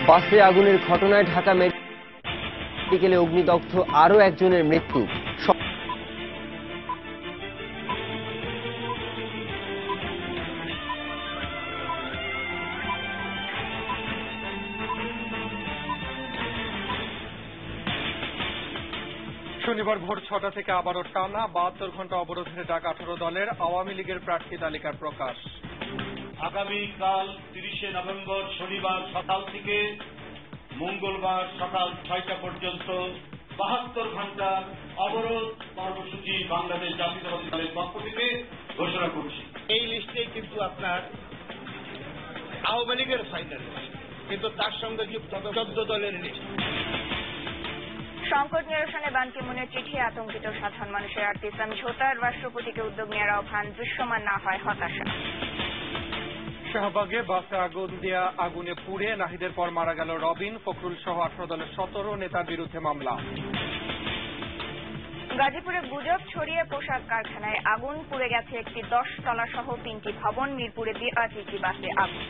বাসে আগুনের ঘটনায় ঢাকা মেডিকেলে অগ্নিদগ্ধ আরও একজনের মৃত্যু। শনিবার ভোর ৬টা থেকে আবারও টানা ৭২ ঘন্টা অবরোধের ডাক ১৮ দলের আওয়ামী লীগের প্রার্থী তালিকার প্রকাশ। আগামীকাল ৩০শে নভেম্বর শনিবার সকাল থেকে মঙ্গলবার সকাল ৬টা পর্যন্ত ৭২ ঘন্টার অবরোধ কর্মসূচি বাংলাদেশ জাতীয়তাবাদী দলের পক্ষ থেকে ঘোষণা করছি। এই লিস্টে কিন্তু আপনার আওয়ামী লীগের ফাইনাল লিস্ট, কিন্তু তার সঙ্গে যুক্ত হবে ১৪ দলের লিস্ট। সংকট নিরসনে বান কি মুনের চিঠি, আতঙ্কিত সাধারণ মানুষের আর্থিক সমঝোতার রাষ্ট্রপতিকে উদ্যোগ নেওয়ার আহ্বান, দৃশ্যমান না হয় হতাশা। শাহবাগে বাসে আগুন দেয়া আগুনে পুড়ে নাহিদের পর মারা গেল রবিন, ফখরুল সহ ১৮ দলের ১৭ নেতার বিরুদ্ধে মামলা। গাজীপুরে গুজব ছড়িয়ে পোশাক কারখানায় আগুন, পুড়ে গেছে একটি ১০ তলা সহ ৩টি ভবন। মিরপুরে বিআরটিসি বাসে আগুন।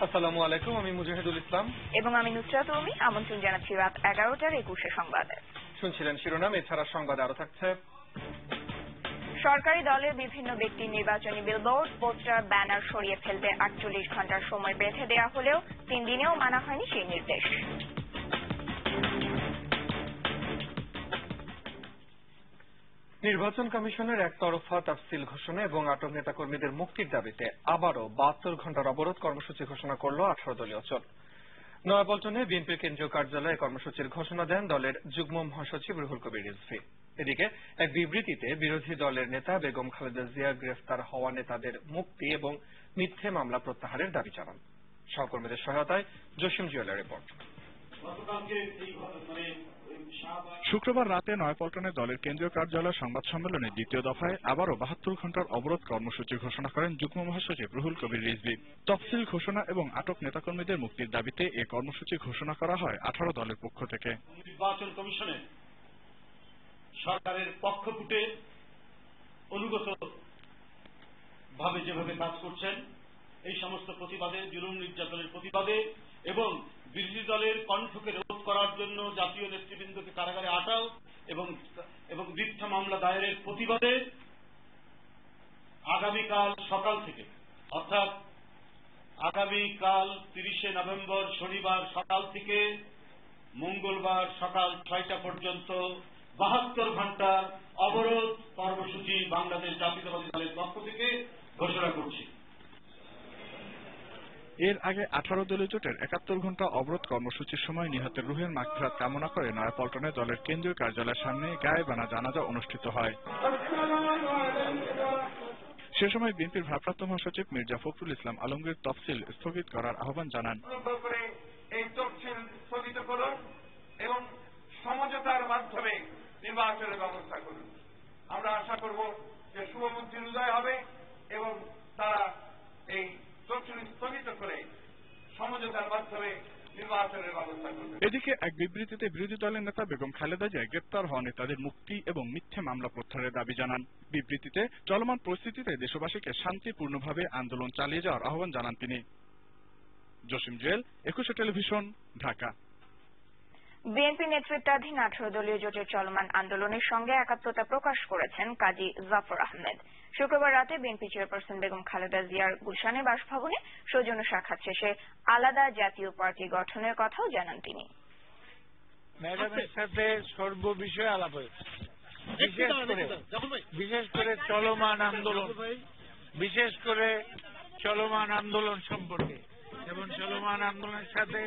আসসালামু আলাইকুম, আমি মুজাহিদুল ইসলাম এবং আমি নুসরাত উর্মি। আমন্ত্রণ জানাচ্ছি রাত ১১টার ২১ সংবাদে। শুনছিলেন শিরোনাম, এছাড়া সংবাদ আরো থাকছে। সরকারি দলের বিভিন্ন ব্যক্তির নির্বাচনী বিলবোর্ড, পোস্টার, ব্যানার সরিয়ে ফেলতে ৪৮ ঘণ্টার সময় বেঁধে দেওয়া হলেও ৩ দিনেও মানা হয়নি সেই নির্দেশ। নির্বাচন কমিশনের একতরফা তাফসিল ঘোষণা এবং আটক নেতাকর্মীদের মুক্তির দাবিতে আবারও ৭২ ঘণ্টার অবরোধ কর্মসূচি ঘোষণা করল ১৮ দলীয় জোট। নয়াপল্টনে বিএনপির কেন্দ্রীয় কার্যালয়ে কর্মসূচির ঘোষণা দেন দলের যুগ্ম মহাসচিব রুহুল কবির রিজভী। এদিকে এক বিবৃতিতে বিরোধী দলের নেতা বেগম খালেদা জিয়া গ্রেফতার হওয়া নেতাদের মুক্তি এবং মিথ্যে মামলা প্রত্যাহারের দাবি জানান। সহকর্মীদের সহায়তায় জসিম জুয়েলের রিপোর্ট। শুক্রবার রাতে নয়াপল্টনে দলের কেন্দ্রীয় কার্যালয় সংবাদ সম্মেলনে দ্বিতীয় দফায় আবারও ৭২ ঘণ্টার অবরোধ কর্মসূচি ঘোষণা করেন যুগ্ম মহাসচিব রুহুল কবির রিজভী। তফসিল ঘোষণা এবং আটক নেতাকর্মীদের মুক্তির দাবিতে এ কর্মসূচি ঘোষণা করা হয় ১৮ দলের পক্ষ থেকে। নির্বাচন কমিশনে সরকারের পক্ষপুটে অনুগত ভাবে যেভাবে কাজ করছেন, এই সমস্ত প্রতিবাদে, জুলুম নির্যাতনের প্রতিবাদে এবং বিরোধী দলের কণ্ঠকে রোধ করার জন্য জাতীয় নেতৃবৃন্দকে কারাগারে আটক এবং মিথ্যা মামলা দায়েরের প্রতিবাদে আগামীকাল সকাল থেকে, অর্থাৎ আগামীকাল ৩০শে নভেম্বর শনিবার সকাল থেকে মঙ্গলবার সকাল ৬টা পর্যন্ত ৭২ ঘণ্টার অবরোধ কর্মসূচি বাংলাদেশ জাতীয়তাবাদী দলের পক্ষ থেকে ঘোষণা করছি। এর আগে ১৮ দলীয় জোটের ৭১ ঘণ্টা অবরোধ কর্মসূচির সময় নিহতের রুহের মাগফিরাত কামনা করে নয়াপল্টনে দলের কেন্দ্রীয় কার্যালয়ের সামনে গায়েবানা জানাজা অনুষ্ঠিত হয়। সে সময় বিএনপির ভারপ্রাপ্ত মহাসচিব মির্জা ফখরুল ইসলাম আলমগীর তফসিল স্থগিত করার আহ্বান জানান। এই তফসিল স্থগিত করুন এবং সমঝোতার মাধ্যমে নির্বাচনের ব্যবস্থা করুন। আমরা আশা করব যে শুভবুদ্ধির উদয় হবে এবং তারা এই তফসিল স্থগিত করে সমঝোতার মাধ্যমে নির্বাচনের ব্যবস্থা করবে। এদিকে এক বিবৃতিতে বিরোধী দলের নেতা বেগম খালেদা জিয়া গ্রেপ্তার হওয়া নেতাদের মুক্তি এবং মিথ্যে মামলা প্রত্যাহারের দাবি জানান। বিবৃতিতে চলমান পরিস্থিতিতে দেশবাসীকে শান্তিপূর্ণভাবে আন্দোলন চালিয়ে যাওয়ার আহ্বান জানান তিনি। জসিম জুয়েল, ২১ টেলিভিশন, ঢাকা। বিএনপি নেতৃত্বাধীন ১৮ দলীয় জোটের চলমান আন্দোলনের সঙ্গে একাত্মতা প্রকাশ করেছেন কাজী জাফর আহমেদ। শুক্রবার রাতে বিএনপি চেয়ারপারসন বেগম খালেদা জিয়ার গুলশানে বাসভবনে সৌজন্য সাক্ষাৎ শেষে আলাদা জাতীয় পার্টি গঠনের কথাও জানান তিনি। ম্যাডামের সাথে সর্ব বিষয়ে আলাপ হয়েছে, বিশেষ করে চলমান আন্দোলন সম্পর্কে এবং চলমান আন্দোলনের সাথে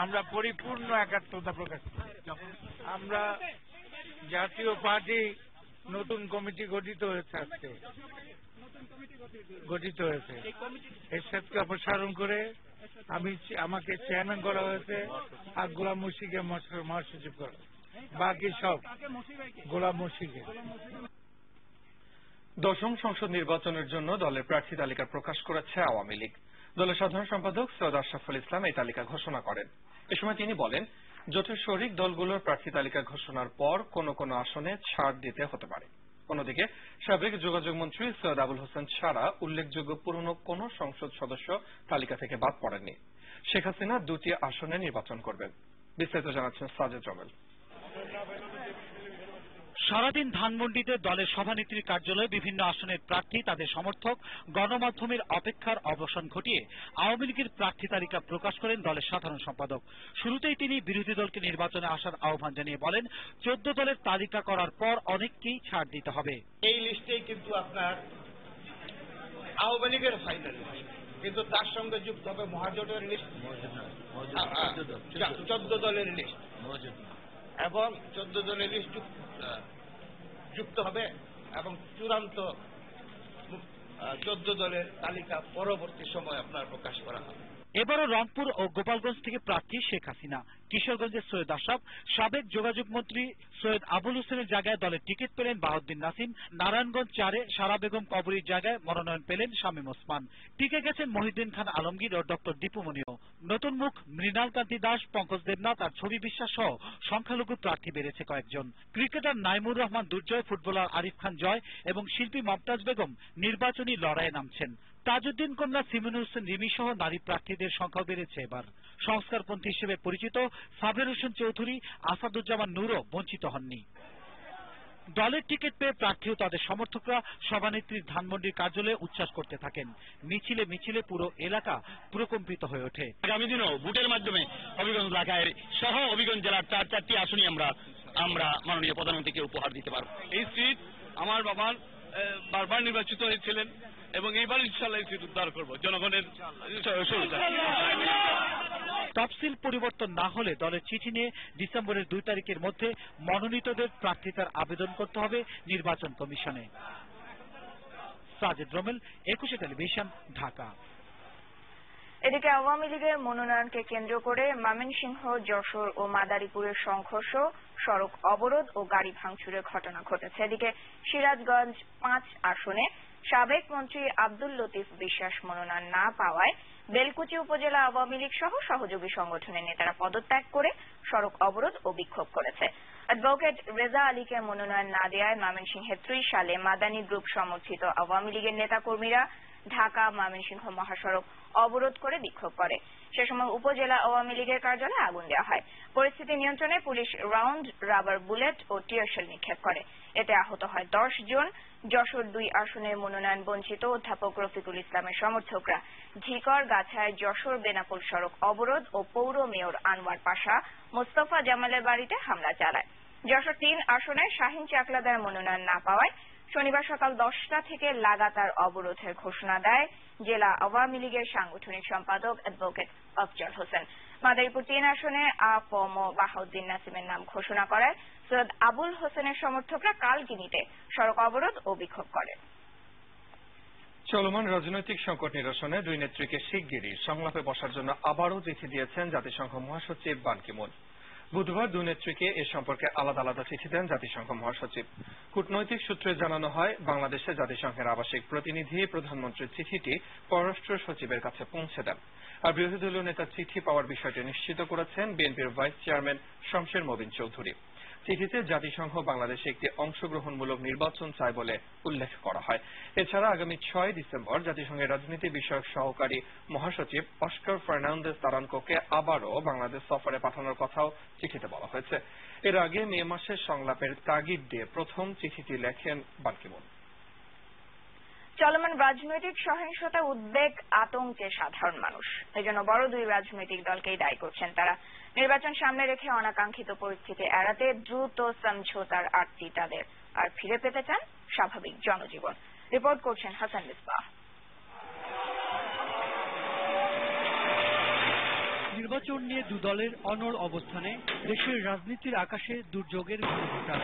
আমরা পরিপূর্ণ একাত্মতা প্রকাশ করি। আমরা জাতীয় পার্টি নতুন কমিটি গঠিত হয়েছে, আজকে গঠিত হয়েছে। এরশাদকে অপসারণ করে আমাকে চেয়ারম্যান করা হয়েছে আর গোলাম মুর্শিদকে মহাসচিব করা, বাকি সব গোলাম মুর্শিদকে। দশম সংসদ নির্বাচনের জন্য দলের প্রার্থী তালিকা প্রকাশ করেছে আওয়ামী লীগ। দলের সাধারণ সম্পাদক সৈয়দ আশরাফুল ইসলাম এই তালিকা ঘোষণা করেন। এ সময় তিনি বলেন, জোটের শরিক দলগুলোর প্রার্থী তালিকা ঘোষণার পর কোন আসনে ছাড় দিতে হতে পারে। অন্যদিকে সাবেক যোগাযোগ মন্ত্রী সৈয়দ আবুল হোসেন ছাড়া উল্লেখযোগ্য পুরনো কোন সংসদ সদস্য তালিকা থেকে বাদ পড়েননি। শেখ হাসিনা 2টি আসনে নির্বাচন করবেন। বিস্তারিত জানাচ্ছেন সাজেদ রমেল। সারাদিন ধানমন্ডিতে দলের সভানেত্রীর কার্যালয়ে বিভিন্ন আসনের প্রার্থী, তাদের সমর্থক, গণমাধ্যমের অপেক্ষার অবসান ঘটিয়ে আওয়ামী লীগের প্রার্থী তালিকা প্রকাশ করেন দলের সাধারণ সম্পাদক। শুরুতেই তিনি বিরোধী দলকে নির্বাচনে আসার আহ্বান জানিয়ে বলেন, 14 দলের তালিকা করার পর অনেককেই ছাড় দিতে হবে। এই লিস্টেই কিন্তু আপনার আওয়ামী লীগের ফাইনাল, কিন্তু তার সঙ্গে যুক্ত হবে মহাজোটের লিস্ট, 14 দলের লিস্ট, এবং 14 দলের লিস্ট যুক্ত হবে এবং চূড়ান্ত 14 দলের তালিকা পরবর্তী সময় আপনার প্রকাশ করা হবে। এবারও রংপুর ও গোপালগঞ্জ থেকে প্রার্থী শেখ হাসিনা। কিশোরগঞ্জের সৈয়দ আশরাফ, সাবেক যোগাযোগ মন্ত্রী সৈয়দ আবুল হোসেনের জায়গায় দলের টিকিট পেলেন বাহাউদ্দিন নাসিম। নারায়ণগঞ্জ 4-এ সারা বেগম কবরীর জায়গায় মনোনয়ন পেলেন শামীম ওসমান। টিকে গেছেন মহিউদ্দিন খান আলমগীর ও ডক্টর দীপু মনিও। নতুন মুখ মৃণাল কান্তি দাস, পঙ্কজ দেবনাথ আর ছবি বিশ্বাস সহ সংখ্যালঘু প্রার্থী বেড়েছে কয়েকজন। ক্রিকেটার নাইমুর রহমান দুর্জয়, ফুটবলার আরিফ খান জয় এবং শিল্পী মমতাজ বেগম নির্বাচনী লড়াইয়ে নামছেন। তাজউদ্দিন কন্যা সিমিন হোসেন রিমি সহ নারী প্রার্থীদের সংখ্যাও বেড়েছে এবার। সংস্কারপন্থী হিসেবে পরিচিত সাবের হোসেন চৌধুরী, আসাদুজ্জামান নূরও বঞ্চিত হননি। দলের টিকিট পেয়ে প্রার্থী ও তাদের সমর্থকরা সভানেত্রীর ধানমন্ডির কার্যালয়ে উচ্ছ্বাস করতে থাকেন। মিছিলে মিছিলে পুরো এলাকা প্রকম্পিত হয়ে ওঠে। আগামী দিনও ভোটের মাধ্যমে হবিগঞ্জ ঢাকায় সহ হবিগঞ্জ জেলার 4টি আসনই আমরা মাননীয় প্রধানমন্ত্রীকে উপহার দিতে পারব। এই সিট আমার বাবার বারবার নির্বাচিত হয়েছিলেন এবং এইবার ইনশাআল্লাহ এই সিট উদ্ধার করব জনগণের সহযোগিতা। তফসিল পরিবর্তন না হলে দলের চিঠি নিয়ে ডিসেম্বরের 2 তারিখের মধ্যে মনোনীতদের প্রার্থিতার আবেদন করতে হবে নির্বাচন কমিশনে। Sajed Rommel, 21 television, Dhaka. এদিকে আওয়ামী লীগের মনোনয়নকে কেন্দ্র করে ময়মনসিংহ, যশোর ও মাদারীপুরের সংঘর্ষ, সড়ক অবরোধ ও গাড়ি ভাঙচুরের ঘটনা ঘটেছে। এদিকে সিরাজগঞ্জ 5 আসনে সাবেক মন্ত্রী আব্দুল লতিফ বিশ্বাস মনোনয়ন না পাওয়ায় বেলকুচি উপজেলা আওয়ামী লীগ সহ সহযোগী সংগঠনের নেতারা পদত্যাগ করে সড়ক অবরোধ ও বিক্ষোভ করেছে। অ্যাডভোকেট রেজা আলীকে মনোনয়ন না দেওয়ায় ময়মনসিংহে 30 সালে মাদানী গ্রুপ সমর্থিত আওয়ামী লীগের নেতাকর্মীরা ঢাকা ময়মনসিংহ মহাসড়ক অবরোধ করে বিক্ষোভ করে। সে সময় উপজেলা আওয়ামী লীগের কার্যালয়ে আগুন দেওয়া হয়। পরিস্থিতি নিয়ন্ত্রণে পুলিশ রাউন্ড, রাবার বুলেট ও টিয়ারশেল নিক্ষেপ করে। এতে আহত হয় 10 জন। যশোর 2 আসনের মনোনয়ন বঞ্চিত অধ্যাপক রফিকুল ইসলামের সমর্থকরা ঝিকর গাছায় যশোর বেনাপোল সড়ক অবরোধ ও পৌর মেয়র আনোয়ার পাশা, মোস্তফা জামালের বাড়িতে হামলা চালায়। যশোর 3 আসনে শাহিন চাকলাদার মনোনয়ন না পাওয়ায় শনিবার সকাল 10টা থেকে লাগাতার অবরোধের ঘোষণা দেয় জেলা আওয়ামী লীগের সাংগঠনিক সম্পাদক অ্যাডভোকেট আফজাল হোসেন। মাদারীপুর 3 আসনে আ.প.ম. বাহাউদ্দিন নাসিমের নাম ঘোষণা করায় সৈয়দ আবুল হোসেনের সমর্থকরা কালকিনিতে সড়ক অবরোধ ও বিক্ষোভ করে। চলমান রাজনৈতিক সংকট নিরসনে 2 নেত্রীকে শিগগিরই সংলাপে বসার জন্য আবারও চিঠি দিয়েছেন জাতিসংঘ মহাসচিব বান কি মুন। বুধবার 2 নেত্রীকে এ সম্পর্কে আলাদা আলাদা চিঠি দেন জাতিসংঘ মহাসচিব। কূটনৈতিক সূত্রে জানানো হয়, বাংলাদেশে জাতিসংঘের আবাসিক প্রতিনিধি প্রধানমন্ত্রীর চিঠিটি পররাষ্ট্র সচিবের কাছে পৌঁছে দেন। আর বিরোধী দলীয় নেতার চিঠি পাওয়ার বিষয়টি নিশ্চিত করেছেন বিএনপির ভাইস চেয়ারম্যান শমশের মবিন চৌধুরী। চিঠিতে জাতিসংঘ বাংলাদেশে একটি অংশগ্রহণমূলক নির্বাচন চায় বলে উল্লেখ করা হয়। এছাড়া আগামী 6 ডিসেম্বর জাতিসংঘের রাজনীতি বিষয়ক সহকারী মহাসচিব অস্কার ফার্নান্দেজ তারানকোকে আবারও বাংলাদেশ সফরে পাঠানোর কথাও চিঠিতে বলা হয়েছে। এর আগে মে মাসে সংলাপের তাগিদ দিয়ে প্রথম চিঠিটি লেখেন বান কি মুন। চলমান রাজনৈতিক সহিংসতা, উদ্বেগ, আতঙ্কে সাধারণ মানুষ। এজন্য বড় 2 রাজনৈতিক দলকেই দায়ী করছেন তারা। নির্বাচন সামনে রেখে অনাকাঙ্ক্ষিত পরিস্থিতি এড়াতে দ্রুত সমঝোতার আর্জি তাদের, আর ফিরে পেতে চান স্বাভাবিক জনজীবন। রিপোর্ট করছেন হাসান মিসবাহ। নির্বাচন নিয়ে 2 দলের অনড় অবস্থানে দেশের রাজনীতির আকাশে দুর্যোগের ঘনঘটা।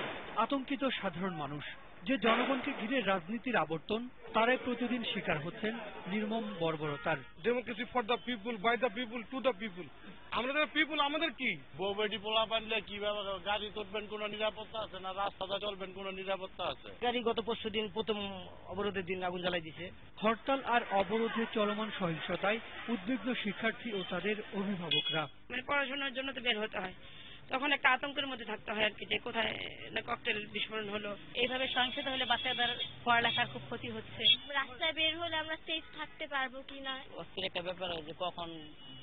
আতঙ্কিত সাধারণ মানুষ। যে জনগণকে ঘিরে রাজনীতির আবর্তন, তারাই প্রতিদিন শিকার হচ্ছেন নির্মম বর্বরতার। Democracy for the people, by the people, to the people. আমাদের পিপুল আমাদের কি? বউবেটি পোলা পানলে কিভাবে গাড়ি তুলবেন, কোনো নিরাপত্তা আছে না? রাস্তাটা চলবেন, কোনো নিরাপত্তা আছে? গাড়ি গত পরশু দিন প্রথম অবরোধের দিন আগুন জ্বালাই দিছে। হরতাল আর অবরোধে চলমান সহিংসতায় উদ্বিগ্ন শিক্ষার্থী ও তাদের অভিভাবকরা। মানে পড়াশোনার জন্য তো বের হতে হয়, তখন একটা আতঙ্কের মধ্যে থাকতে হয় আর কি, যে কোথায় ককটেল বিস্ফোরণ হলো। এইভাবে সহিংসতা হলে বাচ্চাদের পড়ালেখার খুব ক্ষতি হচ্ছে। রাস্তায় বের হলে আমরা সেফ থাকতে পারবো কিনা অস্থির একটা ব্যাপার, যে কখন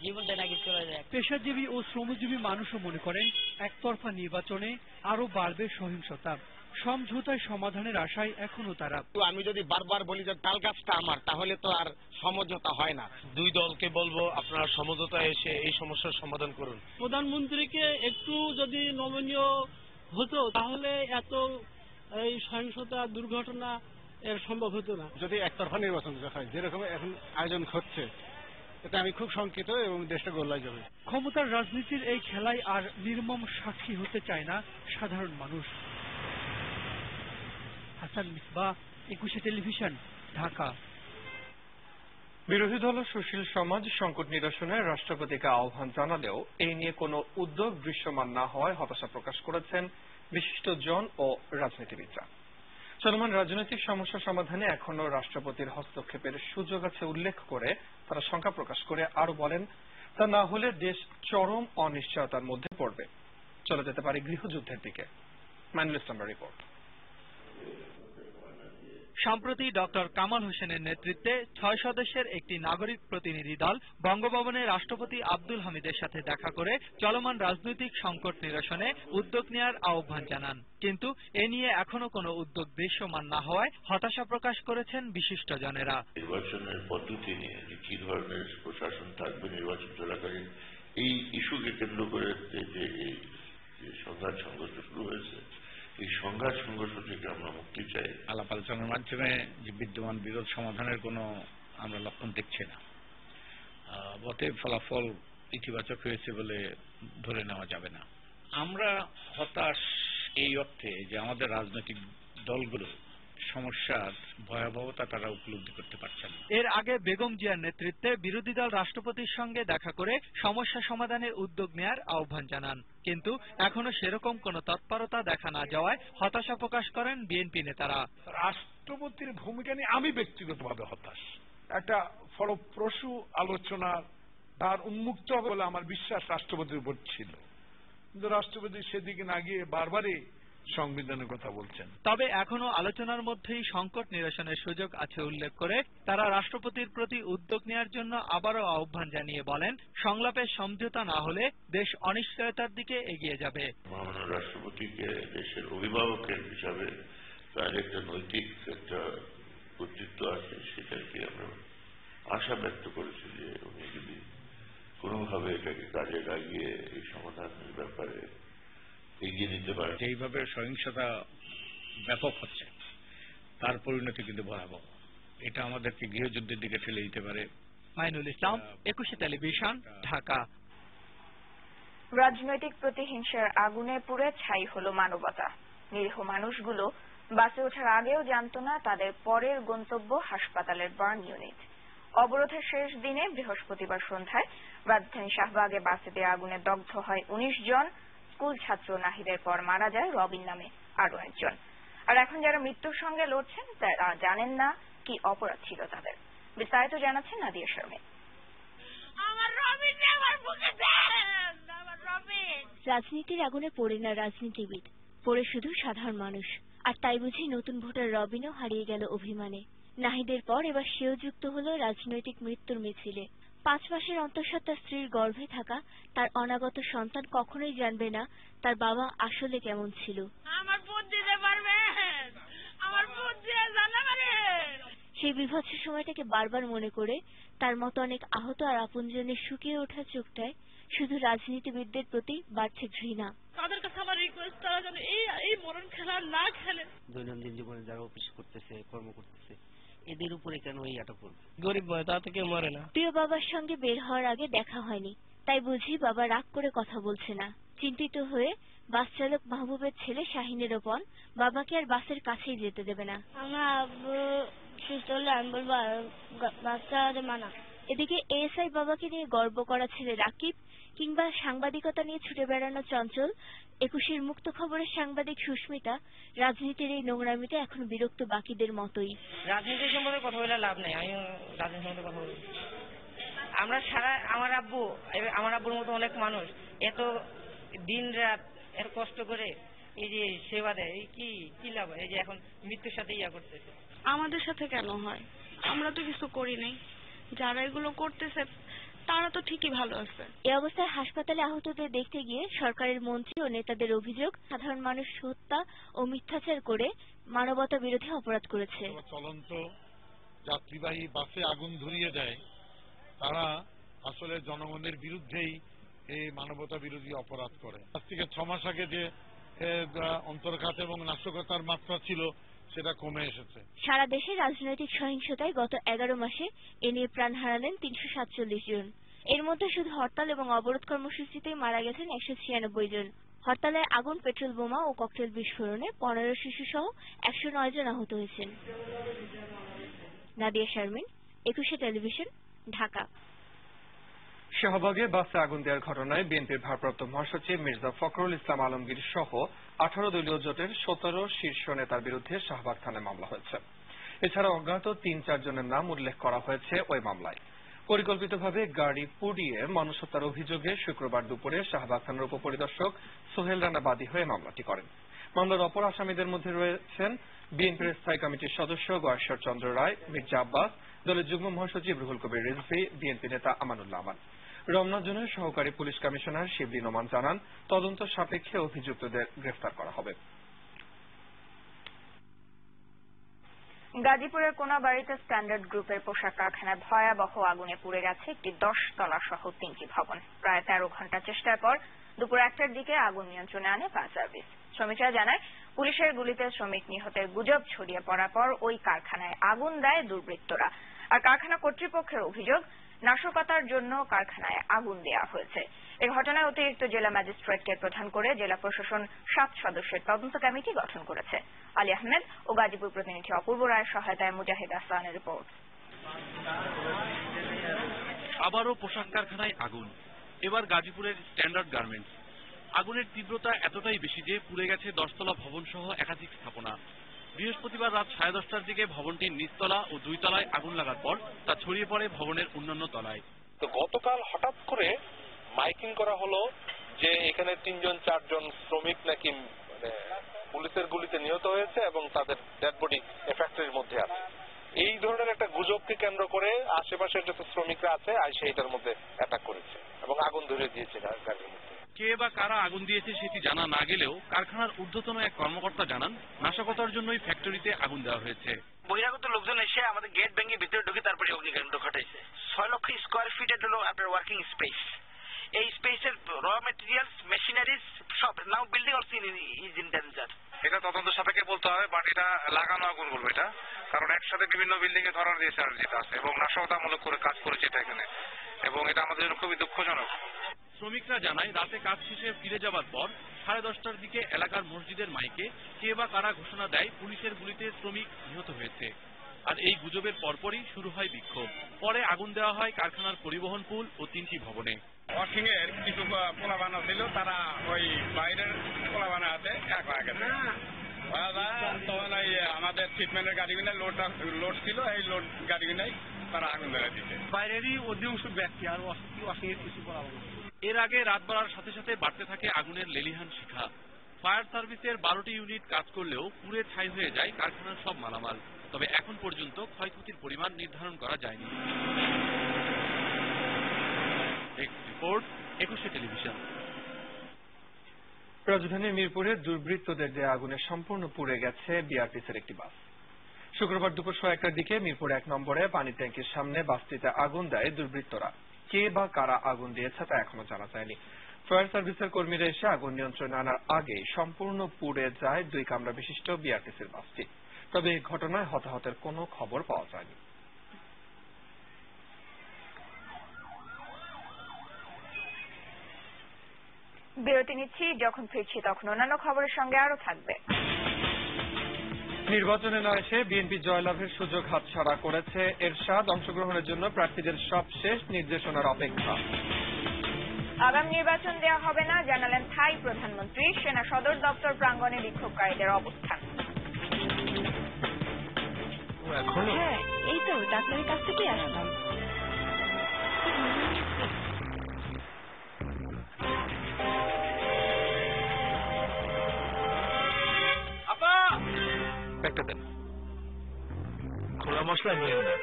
জীবনটা নাকি চলে যায়। পেশাজীবী ও শ্রমজীবী মানুষও মনে করেন একতরফা নির্বাচনে আরো বাড়বে সহিংসতা। সমঝোতায় সমাধানের আশায় এখনো তারা। আমি যদি বারবার বলি যে তাল গাছটা আমার, তাহলে তো আর সমঝোতা হয় না। দুই দলকে বলবো আপনারা সমঝোতা এসে এই সমস্যার সমাধান করুন। প্রধানমন্ত্রীকে একটু যদি নমনীয় হতো তাহলে এত এই সহিংসতা দুর্ঘটনা এর সম্ভব হতো না। যদি একতরফা নির্বাচন হয় যেরকম এখন আয়োজন হচ্ছে, এটা আমি খুব শঙ্কিত এবং দেশটা গোল্লায় যাবে। ক্ষমতার রাজনীতির এই খেলায় আর নির্মম সাক্ষী হতে চায় না সাধারণ মানুষ। হাসান মিসবাহ, 21 টেলিভিশন, ঢাকা। বিরোধী দল ও সুশীল সমাজ সংকট নিরসনে রাষ্ট্রপতিকে আহ্বান জানালেও এই নিয়ে কোনো উদ্যোগ দৃশ্যমান না হওয়ায় হতাশা প্রকাশ করেছেন বিশিষ্টজন ও রাজনীতিবিদরা। চলমান রাজনৈতিক সমস্যা সমাধানে এখনো রাষ্ট্রপতির হস্তক্ষেপের সুযোগ আছে উল্লেখ করে তারা শঙ্কা প্রকাশ করে আরো বলেন, তা না হলে দেশ চরম অনিশ্চয়তার মধ্যে পড়বে, চলে যেতে পারে গৃহযুদ্ধের দিকে। মাইনুল ইসলামের রিপোর্ট। সম্প্রতি ডক্টর কামাল হোসেনের নেতৃত্বে 6 সদস্যের একটি নাগরিক প্রতিনিধি দল বঙ্গভবনে রাষ্ট্রপতি আব্দুল হামিদের সাথে দেখা করে চলমান রাজনৈতিক সংকট নিরসনে উদ্যোগ নেওয়ার আহ্বান জানান। কিন্তু এ নিয়ে এখনো কোনো উদ্যোগ দৃশ্যমান না হওয়ায় হতাশা প্রকাশ করেছেন বিশিষ্টজনেরা। নির্বাচনের পদ্ধতি নিয়ে যে কি ধরনের প্রশাসন থাকবে নির্বাচন চলাকালীন, এই ইস্যুকে কেন্দ্র করে যে সংঘাত সংঘর্ষ শুরু হয়েছে, এই সংঘাত সংঘর্ষ থেকে আমরা মুক্তি চাই। আলাপ আলোচনার মাধ্যমে যে বিদ্যমান বিরোধ সমাধানের কোনো আমরা লক্ষণ দেখছি না। ভোটের ফলাফল ইতিবাচক হয়েছে বলে ধরে নেওয়া যাবে না। আমরা হতাশ এই অর্থে যে আমাদের রাজনৈতিক দলগুলো সমস্যার ভয়াবহতা তারা উপলব্ধি করতে পারছে না। এর আগে বেগম জিয়ার নেতৃত্বে বিরোধী দল রাষ্ট্রপতির সঙ্গে দেখা করে সমস্যা সমাধানের উদ্যোগ নেয়ার আহ্বান জানান, কিন্তু এখনো সেরকম কোনো তৎপরতা দেখা না যাওয়ায় হতাশা প্রকাশ করেন বিএনপি নেতারা। রাষ্ট্রপতির ভূমিকা নিয়ে আমি ব্যক্তিগতভাবে হতাশ। একটা ফলপ্রসূ আলোচনা তার উন্মুক্ত হবে বলে আমার বিশ্বাস রাষ্ট্রপতির উপর ছিল, কিন্তু রাষ্ট্রপতি সেদিকে না গিয়ে বারবারই সংবিধানের কথা বলছেন। তবে এখনো আলোচনার মধ্যেই সংকট নিরসনের সুযোগ আছে উল্লেখ করে তারা রাষ্ট্রপতির প্রতি উদ্যোগ নেওয়ার জন্য আবারও আহ্বান জানিয়ে বলেন, সংলাপের সমঝোতা না হলে দেশ অনিশ্চয়তার দিকে এগিয়ে যাবে। মাননীয় রাষ্ট্রপতিকে দেশের অভিভাবকের হিসাবে তার একটা নৈতিক একটা কর্তৃত্ব আছে, সেটাকে আমরা আশা ব্যক্ত করেছি যে উনি যদি কোনোভাবে এটাকে কাজে লাগিয়ে এই সমাধানের ব্যাপারে এগিয়ে নিতে পারে। এইভাবে সহিংসতা ব্যাপক হচ্ছে, তার পরিণতি কিন্তু ভয়াবহ। এটা আমাদেরকে গৃহযুদ্ধের দিকে ঠেলে দিতে পারে। মাইনুল ইসলাম, 21 টেলিভিশন, ঢাকা। রাজনৈতিক প্রতিহিংসার আগুনে পুড়ে ছাই হলো মানবতা। নিরীহ মানুষগুলো বাসে ওঠার আগেও জানত না তাদের পরের গন্তব্য হাসপাতালের বার্ন ইউনিট। অবরোধের শেষ দিনে বৃহস্পতিবার সন্ধ্যায় রাজধানী শাহবাগে বাসে দেয়া আগুনে দগ্ধ হয় 19 জন। স্কুল ছাত্র নাহিদের পর মারা যায় রবিন নামে আরো একজন। আর এখন যারা মৃত্যুর সঙ্গে লড়ছেন তারা জানেন না কি অপরাধ ছিল তাদের। বিস্তারিত জানাচ্ছেন নাদিয়া শারমিন। রাজনীতির আগুনে পড়ে না রাজনীতিবিদ, পড়ে শুধু সাধারণ মানুষ। আর তাই বুঝি নতুন ভোটার রবিনও হারিয়ে গেল অভিমানে। নাহিদের পর এবার সেও যুক্ত হলো রাজনৈতিক মৃত্যুর মিছিলে। 5 মাসের অন্তঃসত্ত্বা স্ত্রীর গর্ভে থাকা তার অনাগত সন্তান কখনোই জানবে না তার বাবা আসলে কেমন ছিল। সেই বিভৎস সময়টাকে বারবার মনে করে তার মতো অনেক আহত আর আপনজনের শুকিয়ে ওঠা চোখটায় শুধু রাজনীতিবিদদের প্রতি বাড়ছে ঘৃণা। তাদের কাছে আমার রিকোয়েস্ট, তারা যেন এই মরণ খেলা না খেলে। দৈনন্দিন জীবনে যারা অফিস করতেছে, কর্ম করতেছে, এদের উপরে কেন এই আটক করবে? গরিব নয়, তা থেকে মরে না। প্রিয় বাবার সঙ্গে বের হওয়ার আগে দেখা হয়নি, তাই বুঝি বাবা রাগ করে কথা বলছে না। চিন্তিত হয়ে বাস চালক মাহবুবের ছেলে শাহিনের ওপর বাবাকে আর বাসের কাছেই যেতে দেবে না। আমার আব্বু সুস্থ হলে আমি বলবো বাস চালাতে মানা। এদিকে এএসআই বাবাকে নিয়ে গর্ব করা ছেলে রাকিব কিংবা সাংবাদিকতা নিয়ে ছুটে বেড়ানো চঞ্চল, ২১-এর মুক্ত খবরের সাংবাদিক সুস্মিতা রাজনীতির এই নোংরামিতে এখন বিরক্ত বাকিদের মতোই। রাজনীতি সম্বন্ধে কথা বলে লাভ নেই, আমি রাজনীতি সম্বন্ধে কথা বলি। আমরা সারা আমার আব্বুর মতো অনেক মানুষ এত দিন রাত এত কষ্ট করে এই যে সেবা দেয়, এই কি লাভ? এই যে এখন মৃত্যুর সাথে ইয়া করতেছে। আমাদের সাথে কেন হয়? আমরা তো কিছু করি নাই, যারা এগুলো করতেছে তারা তো ঠিকই ভালো আছে। এই অবস্থায় হাসপাতালে আহতদের দেখতে গিয়ে সরকারের মন্ত্রী ও নেতাদের অভিযোগ, সাধারণ মানুষ হত্যা ও মিথ্যাচার করে মানবতা বিরোধী অপরাধ করেছে। চলন্ত যাত্রীবাহী বাসে আগুন ধরিয়ে দেয়, তারা আসলে জনগণের বিরুদ্ধেই এই মানবতা বিরোধী অপরাধ করে। আজ থেকে 6 মাস আগে যে অন্তর্ঘাত এবং নাশকতার মাত্রা ছিল সেটা কমে এসেছে। সারা দেশে রাজনৈতিক সহিংসতায় গত 11 মাসে এ নিয়ে প্রাণ হারালেন 347 জন। এর মধ্যে শুধু হরতাল এবং অবরোধ কর্মসূচিতেই মারা গেছেন 196 জন। হরতালে আগুন, পেট্রোল বোমা ও ককটেল বিস্ফোরণে 15 শিশু সহ 109 জন আহত হয়েছেন। নাদিয়া শারমিন, 21 টেলিভিশন, ঢাকা। শাহবাগে বাসে আগুন দেওয়ার ঘটনায় বিএনপির ভারপ্রাপ্ত মহাসচিব মির্জা ফখরুল ইসলাম আলমগীর সহ 18 দলীয় জোটের 17 শীর্ষ নেতার বিরুদ্ধে শাহবাগ থানায় মামলা হয়েছে। এছাড়া অজ্ঞাত 3-4 জনের নাম উল্লেখ করা হয়েছে ওই মামলায়। পরিকল্পিতভাবে গাড়ি পুড়িয়ে মানুষ হত্যার অভিযোগে শুক্রবার দুপুরে শাহবাগ থানার উপপরিদর্শক সোহেল রানা বাদী হয়ে মামলাটি করেন। মামলার অপর আসামিদের মধ্যে রয়েছেন বিএনপির স্থায়ী কমিটির সদস্য গয়েশ্বর চন্দ্র রায়, মির্জা আব্বাস, দলের যুগ্ম মহাসচিব রুহুল কবির রিজভী, বিএনপি নেতা আমানুল্লাহ আমান। রমনা জোনের সহকারী পুলিশ কমিশনার শিবলি নোমান জানান, তদন্ত সাপেক্ষে অভিযুক্তদের গ্রেফতার করা হবে। গাজীপুরের কোনাবাড়িতে স্ট্যান্ডার্ড গ্রুপের পোশাক কারখানায় ভয়াবহ আগুনে পুড়ে গেছে একটি 10 তলা সহ 3টি ভবন। প্রায় 13 ঘন্টা চেষ্টার পর দুপুর 1টার দিকে আগুন নিয়ন্ত্রণে আনে ফায়ার সার্ভিস। শ্রমিকরা জানায়, পুলিশের গুলিতে শ্রমিক নিহতের গুজব ছড়িয়ে পড়ার পর ওই কারখানায় আগুন দেয় দুর্বৃত্তরা। আর কারখানা কর্তৃপক্ষের অভিযোগ, নাশকতার জন্য কারখানায় আগুন দেওয়া হয়েছে। এই ঘটনায় অতিরিক্ত জেলা ম্যাজিস্ট্রেটকে প্রধান করে জেলা প্রশাসন 7 সদস্যের তদন্ত কমিটি গঠন করেছে। আলী আহমেদ ও গাজীপুর প্রতিনিধি অপূর্ব রায়ের সহায়তায় মুজাহিদ আহসানের রিপোর্ট। আবারও পোশাক কারখানায় আগুন, এবার গাজীপুরের স্ট্যান্ডার্ড গার্মেন্টস। আগুনের তীব্রতা এতটাই বেশি যে পুড়ে গেছে 10 তলা ভবন সহ একাধিক স্থাপনা। বৃহস্পতিবার রাত 10:30টার দিকে ভবনটির নিচতলা ও 2 তলায় আগুন লাগার পর তা ছড়িয়ে পড়ে ভবনের অন্যান্য তলায়। তো গতকাল হঠাৎ করে মাইকিং করা হলো যে এখানে 3-4 জন শ্রমিক নাকি পুলিশের গুলিতে নিহত হয়েছে এবং তাদের ডেড বডি ফ্যাক্টরির মধ্যে আছে। এই ধরনের একটা গুজবকে কেন্দ্র করে আশেপাশের যত শ্রমিকরা আছে সেইটার মধ্যে অ্যাটাক করেছে এবং আগুন ধরিয়ে দিয়েছে গাড়ির মধ্যে। কে বা কারা আগুন দিয়েছে সেটি জানা না গেলেও কারখানার ঊর্ধ্বতন এক কর্মকর্তা জানান, নাশকতার জন্যই ফ্যাক্টরিতে আগুন দেওয়া হয়েছে। বহিরাগত লোকজন এসে আমাদের গেট ভেঙে ভিতরে ঢুকে তারপরে অগ্নিকাণ্ড ঘটাইছে। 6 লক্ষ স্কোয়ার ফিট হলো আপনার ওয়ার্কিং স্পেস। এই স্পেসের র মেটেরিয়ালস, মেশিনারিজ সব now building also is in danger. এটা তদন্ত সাপেক্ষে বলতে হবে, বাট এটা লাগানো আগুন বলবো এটা, কারণ একসাথে বিভিন্ন বিল্ডিং এ ধরার দিয়েছে আর যেটা আছে এবং নাশকতামূলক করে কাজ করেছে এটা এখানে, এবং এটা আমাদের জন্য খুবই দুঃখজনক। শ্রমিকরা জানায়, রাতে কাজ শেষে ফিরে যাবার পর 10:30টার দিকে এলাকার মসজিদের মাইকে কে বা কারা ঘোষণা দেয় পুলিশের গুলিতে শ্রমিক নিহত হয়েছে। আর এই গুজবের পরপরই শুরু হয় বিক্ষোভ। পরে আগুন দেওয়া হয় কারখানার পরিবহন পুল ও 3টি ভবনে। ওয়ার্কিং এর কিছু পোলাবানা ছিল, তারা ওই বাইরের পোলাবানা হাতে এক হয়ে গেছে। তখন আমাদের ট্রিটমেন্টের গাড়িগুলো লোড ছিল, এই লোড গাড়িগুলোই তারা আগুন ধরে দিচ্ছে। বাইরেরই অধিকাংশ ব্যক্তি আর ওয়াশিং এর কিছু পোলাবানা। এর আগে রাত বাড়ার সাথে সাথে বাড়তে থাকে আগুনের লেলিহান শিখা। ফায়ার সার্ভিসের 12টি ইউনিট কাজ করলেও পুড়ে ছাই হয়ে যায় কারখানার সব মালামাল। তবে এখন পর্যন্ত ক্ষয়ক্ষতির পরিমাণ নির্ধারণ করা যায়নি। Report 21 television. রাজধানীর মিরপুরে দুর্বৃত্তদের দেয়া আগুনে সম্পূর্ণ পুড়ে গেছে বিআরটিসির একটি বাস। শুক্রবার দুপুর 1টার দিকে মিরপুর 1 নম্বরে পানি ট্যাঙ্কির সামনে বাসটিতে আগুন দেয় দুর্বৃত্তরা। কে বা কারা আগুন দিয়েছে তা এখনো জানা যায়নি। ফায়ার সার্ভিসের কর্মীরা এসে আগুন নিয়ন্ত্রণে আনার আগে সম্পূর্ণ পুড়ে যায় 2 কামরা বিশিষ্ট বিআরটিসির বাসটি। তবে এই ঘটনায় হতাহতের কোনো খবর পাওয়া যায়নি। বিরতি নিচ্ছি, যখন ফিরছি তখন অন্যান্য খবরের সঙ্গে আরো থাকবে। নির্বাচনে না এসে বিএনপি জয়লাভের সুযোগ হাতছাড়া করেছে এরশাদ, অংশগ্রহণের জন্য প্রার্থীদের সব শেষ নির্দেশনার অপেক্ষা। আগামী নির্বাচন দেওয়া হবে না জানালেন থাই প্রধানমন্ত্রী, সেনা সদর দপ্তর প্রাঙ্গণে বিক্ষোভকারীদের অবস্থান। হ্যাঁ, এই তো ডাক্তারের কাছ থেকে আসলাম। একটা দেন, খোলা মশলা নিয়ে না,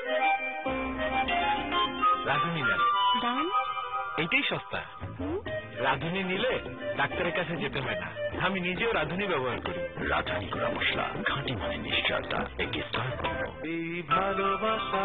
রাঁধুনি নেন, এইটাই সস্তা। রাঁধুনি নিলে ডাক্তারের কাছে যেতে হয় না, আমি নিজেও রাঁধুনি ব্যবহার করি। রাঁধুনি খোলা মশলা, খাঁটি মানে নিশ্চয়তা, এই ভালোবাসা।